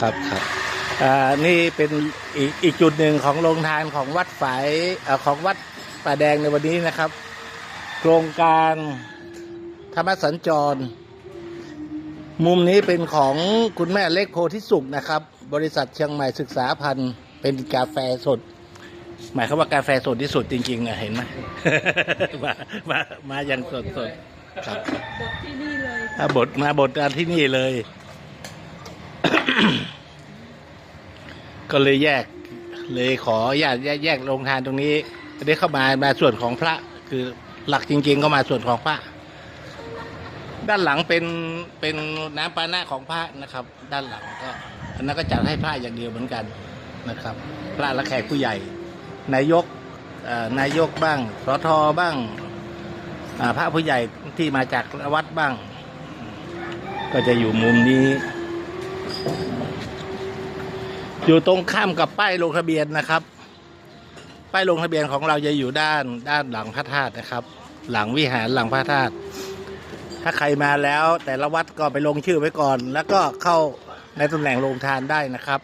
ครับครับนี่เป็นอีกจุดหนึ่งของโรงทานของวัดฝายของวัดป่าแดงในวันนี้นะครับโครงการธรรมสัญจรมุมนี้เป็นของคุณแม่เล็กโพธิสุขนะครับบริษัทเชียงใหม่ศึกษาพันธุ์เป็นกาแฟสดหมายความว่ากาแฟสดที่สุดจริงๆเห็นไหม มามาอย่างสดครับบทที่นี่เลยบทการที่นี่เลย ก็เลยขอญาตแยกโรงทานตรงนี้ได้เข้ามาส่วนของพระคือหลักจริงๆก็มาส่วนของพระ ด้านหลังเป็นน้ำปานะของพระนะครับ ด้านหลังก็อันนั้นก็จัดให้พระอย่างเดียวเหมือนกันนะครับ พระและแขกผู้ใหญ่นายกบ้างสทบ้างพระผู้ใหญ่ที่มาจากวัดบ้าง ก็จะอยู่มุมนี้ อยู่ตรงข้ามกับป้ายลงทะเบียนนะครับป้ายลงทะเบียนของเราจะอยู่ด้านหลังพระธาตุนะครับ หลังวิหารหลังพระธาตุถ้าใครมาแล้วแต่ละวัดก็ไปลงชื่อไว้ก่อน แล้วก็เข้าในตำแหน่งโรงทานได้นะครับ